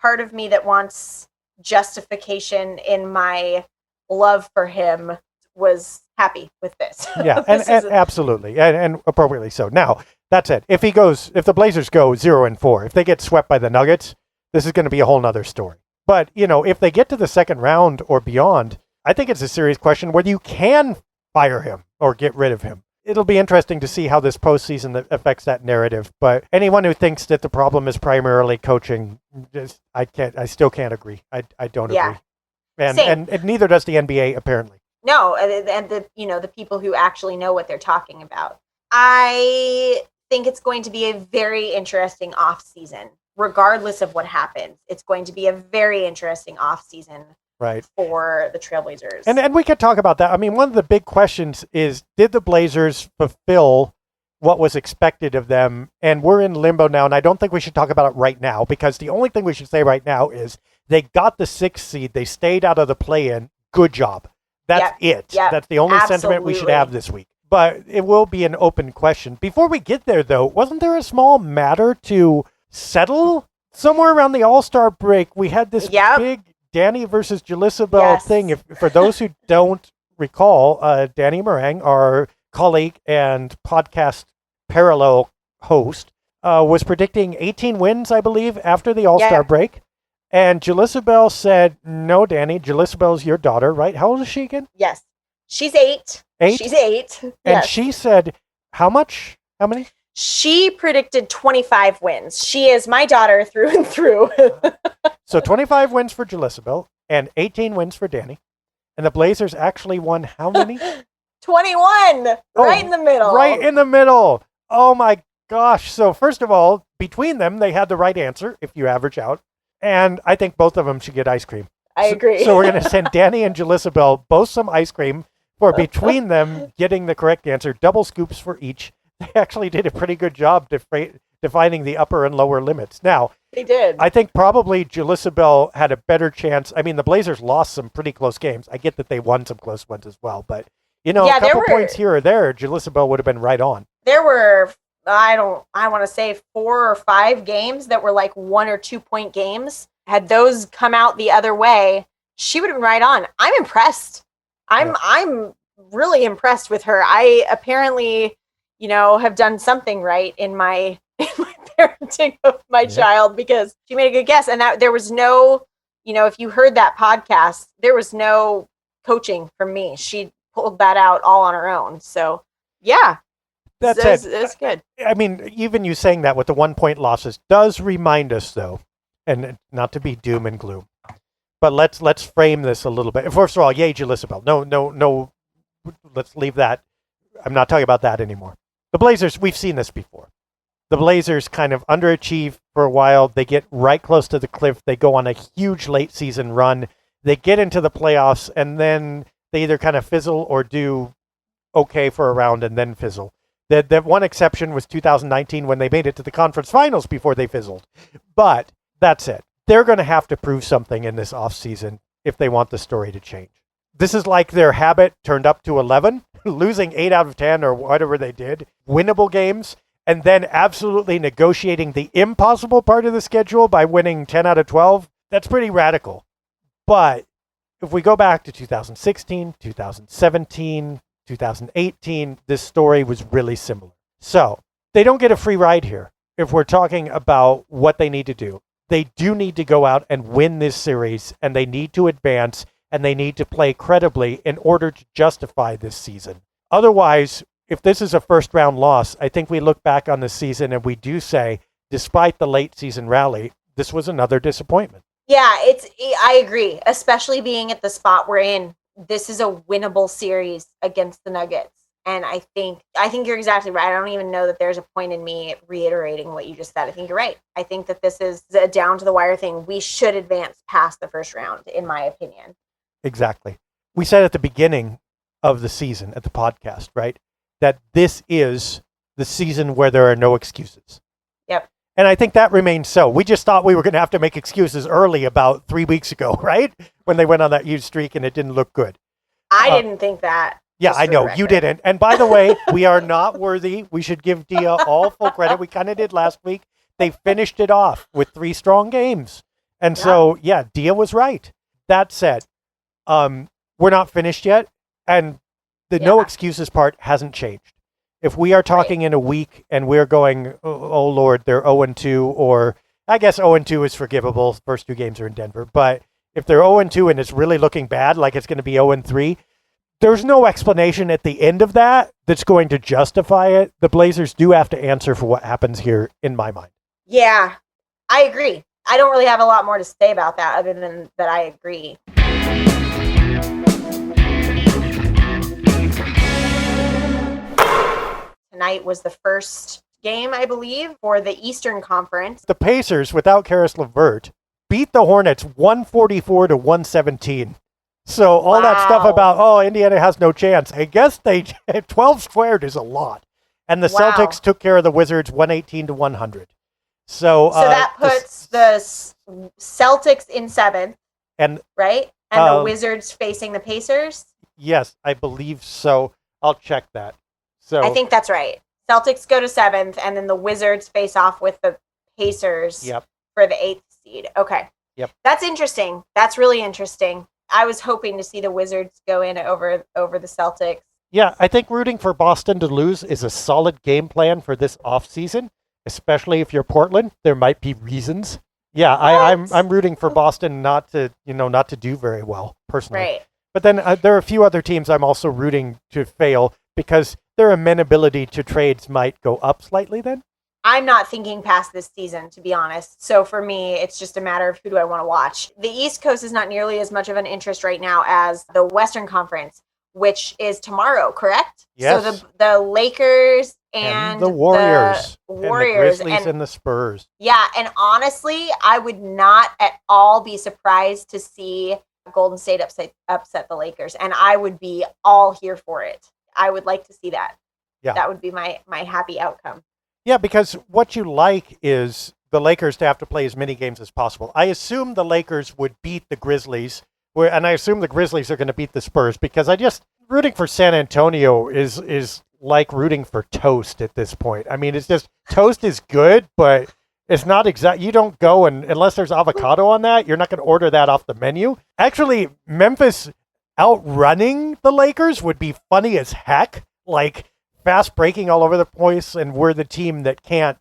part of me that wants justification in my love for him was happy with this. Yeah, and absolutely, and appropriately so. Now, that's it. If the Blazers go 0-4, if they get swept by the Nuggets, this is going to be a whole nother story. But, if they get to the second round or beyond, I think it's a serious question whether you can fire him or get rid of him. It'll be interesting to see how this postseason affects that narrative. But anyone who thinks that the problem is primarily coaching, I still can't agree. I don't agree. And neither does the NBA, apparently. No, and the people who actually know what they're talking about. I think it's going to be a very interesting off season, regardless of what happens. It's going to be a very interesting off season, right, for the Trailblazers. And we could talk about that. I mean, one of the big questions is, did the Blazers fulfill what was expected of them? And we're in limbo now, and I don't think we should talk about it right now, because the only thing we should say right now is they got the 6th seed. They stayed out of the play-in. Good job. That's it. Yep. That's the only sentiment we should have this week. But it will be an open question. Before we get there, though, wasn't there a small matter to settle? Somewhere around the All-Star break, we had this big Danny versus Jalissa thing. For those who don't recall, Danny Meringue, our colleague and podcast parallel host, was predicting 18 wins, I believe, after the All-Star break. And Jalissa said, no, Danny, Jalissa your daughter, right? How old is she again? Yes. She's 8. 8? She's 8. And she said, how much? How many? She predicted 25 wins. She is my daughter through and through. So 25 wins for Jalissa and 18 wins for Danny. And the Blazers actually won how many? 21. Right in the middle. Right in the middle. Oh, my gosh. So first of all, between them, they had the right answer if you average out. And I think both of them should get ice cream. I agree. So we're going to send Danny and Jalissa both some ice cream for between them getting the correct answer. Double scoops for each. They actually did a pretty good job defining the upper and lower limits. Now, they did. I think probably Jalissa had a better chance. I mean, the Blazers lost some pretty close games. I get that they won some close ones as well. But, a couple points here or there, Jalissa would have been right on. There were... I want to say 4 or 5 games that were like 1 or 2 point games. Had those come out the other way, she would have been right on. I'm impressed. I'm really impressed with her. I apparently, have done something right in my parenting of my child, because she made a good guess. And that there was no, if you heard that podcast, there was no coaching from me. She pulled that out all on her own. So yeah. That's good. I mean, even you saying that with the 1-point losses does remind us, though, and not to be doom and gloom, but let's frame this a little bit. First of all, yay, Jalissa. No, let's leave that. I'm not talking about that anymore. The Blazers, we've seen this before. The Blazers kind of underachieve for a while. They get right close to the cliff. They go on a huge late season run. They get into the playoffs, and then they either kind of fizzle or do okay for a round and then fizzle. That one exception was 2019 when they made it to the conference finals before they fizzled. But that's it. They're going to have to prove something in this offseason if they want the story to change. This is like their habit turned up to 11, losing 8 out of 10 or whatever they did, winnable games, and then absolutely negotiating the impossible part of the schedule by winning 10 out of 12. That's pretty radical. But if we go back to 2016, 2017, 2018, this story was really similar. So they don't get a free ride here. If we're talking about what they need to do, they do need to go out and win this series, and they need to advance, and they need to play credibly in order to justify this season. Otherwise, if this is a first round loss, I think we look back on the season and we do say, despite the late season rally, this was another disappointment. Yeah, I agree, especially being at the spot we're in. This is a winnable series against the Nuggets. And I think you're exactly right. I don't even know that there's a point in me reiterating what you just said. I think you're right. I think that this is a down to the wire thing. We should advance past the first round, in my opinion. Exactly. We said at the beginning of the season at the podcast, right, that this is the season where there are no excuses. Yep. And I think that remains so. We just thought we were going to have to make excuses early about 3 weeks ago, right? When they went on that huge streak and it didn't look good. I didn't think that. Yeah, I know. You didn't. And by the way, we are not worthy. We should give Dia all full credit. We kind of did last week. They finished it off with 3 strong games. And so, yeah, Dia was right. That said, we're not finished yet. And the no excuses part hasn't changed. If we are talking in a week and we're going, oh Lord, they're 0-2, or I guess 0-2 is forgivable. First 2 games are in Denver. But if they're 0-2 and it's really looking bad, like it's going to be 0-3, there's no explanation at the end of that that's going to justify it. The Blazers do have to answer for what happens here, in my mind. Yeah, I agree. I don't really have a lot more to say about that other than that I agree. Tonight was the first game, I believe, for the Eastern Conference. The Pacers, without Karis LeVert, beat the Hornets 144-117. So all that stuff about, Indiana has no chance. I guess 12 squared is a lot. And the Celtics took care of the Wizards 118-100. So that puts the Celtics in 7th, right? And the Wizards facing the Pacers? Yes, I believe so. I'll check that. So I think that's right. Celtics go to 7th, and then the Wizards face off with the Pacers for the 8th seed. Okay. Yep. That's interesting. That's really interesting. I was hoping to see the Wizards go in over the Celtics. Yeah, I think rooting for Boston to lose is a solid game plan for this offseason, especially if you're Portland. There might be reasons. Yeah, I'm rooting for Boston not to do very well personally. Right. But then there are a few other teams I'm also rooting to fail because their amenability to trades might go up slightly then. I'm not thinking past this season, to be honest. So for me, it's just a matter of who do I want to watch. The East Coast is not nearly as much of an interest right now as the Western Conference, which is tomorrow, correct? Yes. So the Lakers and the Warriors. And the Grizzlies and the Spurs. Yeah, and honestly, I would not at all be surprised to see Golden State upset the Lakers, and I would be all here for it. I would like to see that. Yeah. That would be my happy outcome. Yeah, because what you like is the Lakers to have to play as many games as possible. I assume the Lakers would beat the Grizzlies, and I assume the Grizzlies are going to beat the Spurs because rooting for San Antonio is like rooting for toast at this point. I mean, it's just toast is good, but it's not exact. You don't go unless there's avocado on that, you're not going to order that off the menu. Actually, Memphis outrunning the Lakers would be funny as heck. Like fast breaking all over the place, and we're the team that can't,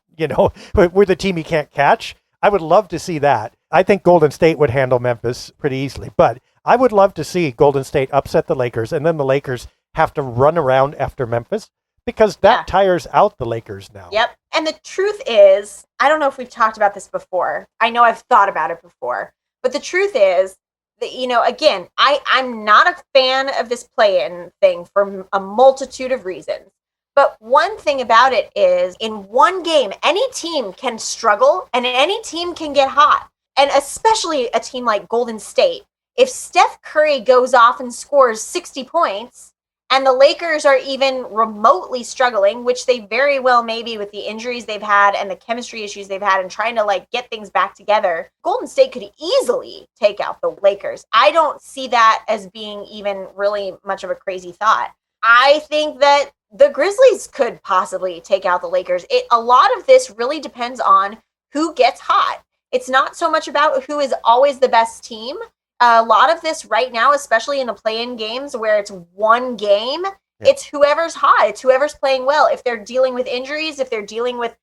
we're the team you can't catch. I would love to see that. I think Golden State would handle Memphis pretty easily, but I would love to see Golden State upset the Lakers, and then the Lakers have to run around after Memphis because that tires out the Lakers now. Yep. And the truth is, I don't know if we've talked about this before. I know I've thought about it before, but the truth is that, again, I'm not a fan of this play-in thing for a multitude of reasons. But one thing about it is in one game, any team can struggle and any team can get hot. And especially a team like Golden State. If Steph Curry goes off and scores 60 points and the Lakers are even remotely struggling, which they very well may be with the injuries they've had and the chemistry issues they've had and trying to get things back together, Golden State could easily take out the Lakers. I don't see that as being even really much of a crazy thought. I think that the Grizzlies could possibly take out the Lakers. A lot of this really depends on who gets hot. It's not so much about who is always the best team. A lot of this right now, especially in the play-in games where it's one game, it's whoever's hot. It's whoever's playing well. If they're dealing with injuries, if they're dealing with,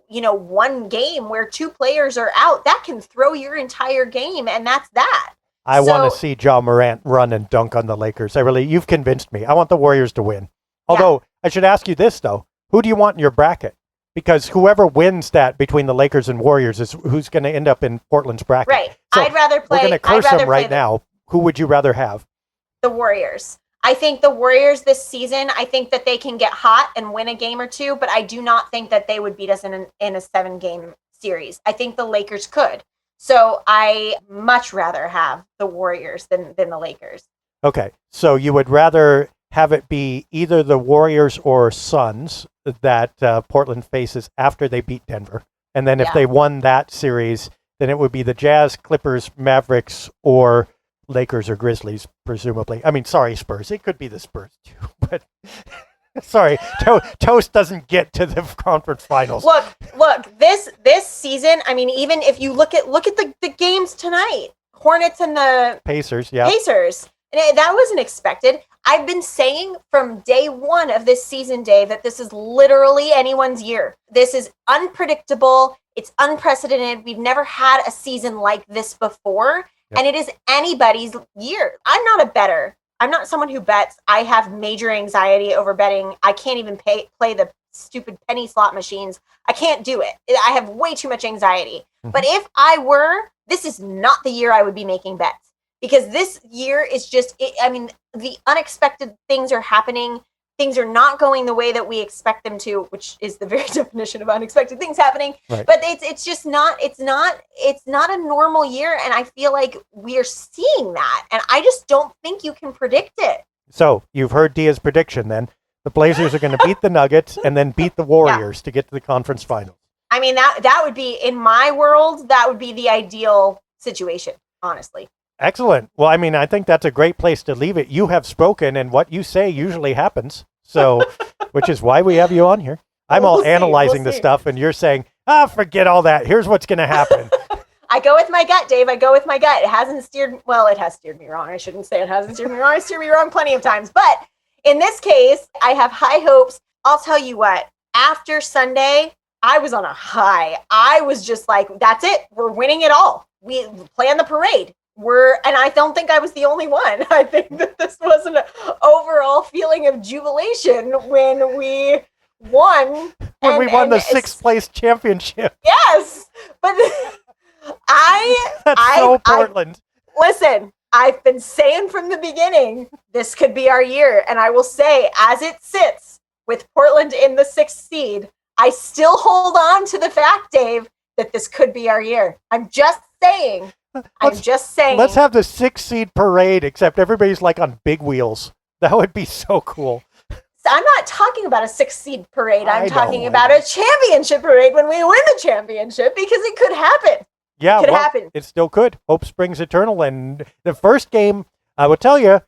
one game where 2 players are out, that can throw your entire game, and that's that. I want to see Ja Morant run and dunk on the Lakers. You've convinced me. I want the Warriors to win. Although, I should ask you this, though. Who do you want in your bracket? Because whoever wins that between the Lakers and Warriors is who's going to end up in Portland's bracket. Right. So I'd rather play. We're going to curse them right now. Who would you rather have? The Warriors. I think the Warriors this season, I think that they can get hot and win a game or two, but I do not think that they would beat us in a 7-game series. I think the Lakers could. So I much rather have the Warriors than the Lakers. Okay, so you would rather have it be either the Warriors or Suns that Portland faces after they beat Denver. And then if they won that series, then it would be the Jazz, Clippers, Mavericks, or Lakers or Grizzlies, presumably. I mean, sorry, Spurs. It could be the Spurs, too. But sorry, Toast doesn't get to the conference finals. Look, this season, I mean, even if you look at the games tonight, Hornets and the Pacers, yeah. Pacers. And that wasn't expected. I've been saying from day one of this season, Dave, that this is literally anyone's year. This is unpredictable. It's unprecedented. We've never had a season like this before. Yep. And it is anybody's year. I'm not a bettor. I'm not someone who bets. I have major anxiety over betting. I can't even play the stupid penny slot machines. I can't do it. I have way too much anxiety. Mm-hmm. But if I were, this is not the year I would be making bets. Because this year is just, the unexpected things are happening. Things are not going the way that we expect them to, which is the very definition of unexpected things happening. Right. But it's just not, it's not a normal year. And I feel like we are seeing that. And I just don't think you can predict it. So you've heard Dia's prediction then. The Blazers are going to beat the Nuggets and then beat the Warriors to get to the conference finals. I mean, that would be, in my world, that would be the ideal situation, honestly. Excellent. Well, I mean, I think that's a great place to leave it. You have spoken, and what you say usually happens. So, which is why we have you on here. I'm all analyzing the stuff, and you're saying, forget all that. Here's what's going to happen. I go with my gut, Dave. I go with my gut. It has steered me wrong. I shouldn't say it hasn't steered me wrong. It's steered me wrong plenty of times. But in this case, I have high hopes. I'll tell you what, after Sunday, I was on a high. I was just like, that's it. We're winning it all. We plan the parade. And I don't think I was the only one. I think that this was an overall feeling of jubilation when we won. When we won the 6th place championship. Yes. But That's so Portland. Listen, I've been saying from the beginning, this could be our year. And I will say, as it sits with Portland in the 6th seed, I still hold on to the fact, Dave, that this could be our year. I'm just saying. Let's have the 6th seed parade, except everybody's like on big wheels. That would be so cool. So I'm not talking about a 6th seed parade. I'm talking about a championship parade when we win the championship, because it could happen. Yeah, it could happen. It still could. Hope springs eternal. And the first game, I will tell you,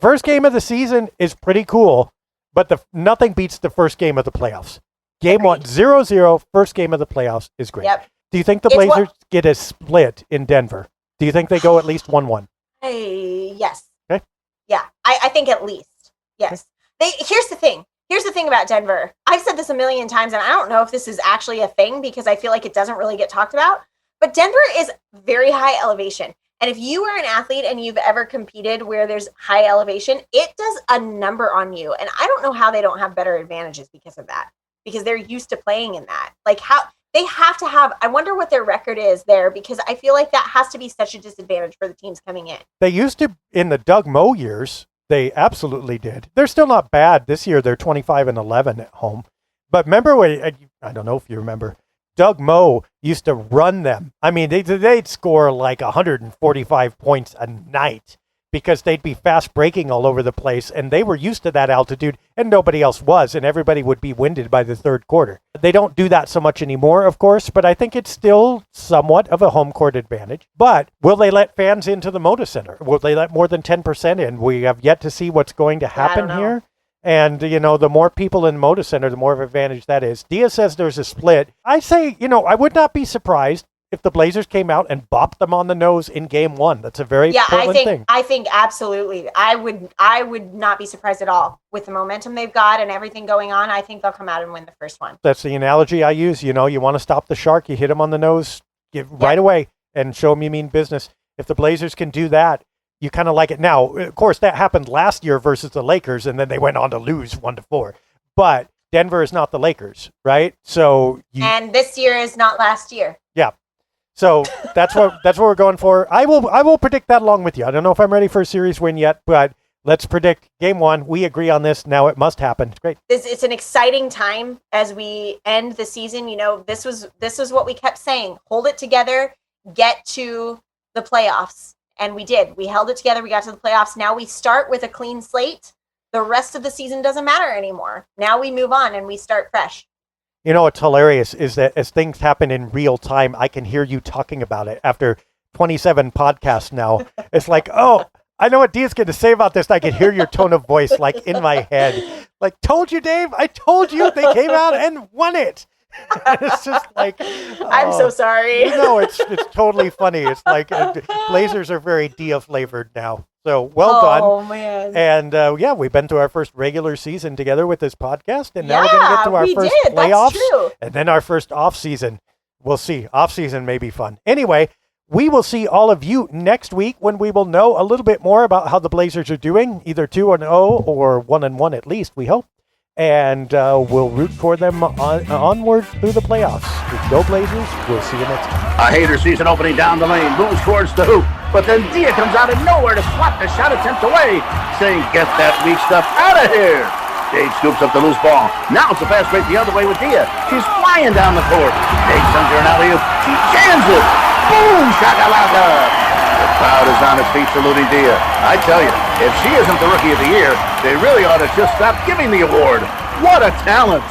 first game of the season is pretty cool, but nothing beats the first game of the playoffs. Game 1, 0-0, first game of the playoffs is great. Yep. Do you think the Blazers get a split in Denver? Do you think they go at least 1-1? Yes. Okay. Yeah, I think at least. Yes. Okay. Here's the thing. Here's the thing about Denver. I've said this a million times, and I don't know if this is actually a thing because I feel like it doesn't really get talked about. But Denver is very high elevation. And if you are an athlete and you've ever competed where there's high elevation, it does a number on you. And I don't know how they don't have better advantages because of that, because they're used to playing in that. Like how... They have to have, I wonder what their record is there, because I feel like that has to be such a disadvantage for the teams coming in. They used to, in the Doug Moe years, they absolutely did. They're still not bad. This year, they're 25-11 at home. But remember when, I don't know if you remember, Doug Moe used to run them. I mean, they'd score like 145 points a night because they'd be fast breaking all over the place, and they were used to that altitude, and nobody else was, and everybody would be winded by the third quarter. They don't do that so much anymore, of course, but I think it's still somewhat of a home court advantage. But will they let fans into the Moda Center? Will they let more than 10% in? We have yet to see what's going to happen here. And, the more people in the Moda Center, the more of an advantage that is. Dia says there's a split. I say, I would not be surprised if the Blazers came out and bopped them on the nose in game 1. That's a very Portland thing. I think absolutely. I would not be surprised at all with the momentum they've got and everything going on. I think they'll come out and win the first one. That's the analogy I use. You want to stop the shark, you hit him on the nose right away and show him you mean business. If the Blazers can do that, you kind of like it. Now, of course, that happened last year versus the Lakers, and then they went on to lose 1-4. But Denver is not the Lakers, right? And this year is not last year. Yeah. So that's what we're going for. I will predict that along with you. I don't know if I'm ready for a series win yet, but Let's predict game 1. We agree on this. Now it must happen. It's great. It's an exciting time as we end the season. You know, this is what we kept saying. Hold it together, get to the playoffs. And we did. We held it together. We got to the playoffs. Now we start with a clean slate. The rest of the season doesn't matter anymore. Now we move on and we start fresh. You know what's hilarious is that as things happen in real time, I can hear you talking about it after 27 podcasts now. It's like, oh, I know what Dia's going to say about this. I can hear your tone of voice like in my head. Like, told you, Dave. I told you they came out and won it. It's just like, I'm so sorry. No, it's totally funny. It's like Blazers are very Dia flavored now. So well done. Oh, man. And we've been to our first regular season together with this podcast. And now we're going to get to our first playoffs. That's true. And then our first off season. We'll see. Off season may be fun. Anyway, we will see all of you next week when we will know a little bit more about how the Blazers are doing, either 2-0 or 1-1 at least, we hope. And we'll root for them onward through the playoffs. Go Blazers. We'll see you next time. A Hater season opening down the lane, moves towards the hoop, but then Dia comes out of nowhere to swat the shot attempt away, saying, "Get that weak stuff out of here." Dave scoops up the loose ball. Now it's a fast break the other way with Dia. She's flying down the court. Dave sends her an alley-oop. She jams it. Boom! Shakalaka! The crowd is on its feet saluting Dia. I tell you, if she isn't the Rookie of the Year, they really ought to just stop giving the award. What a talent!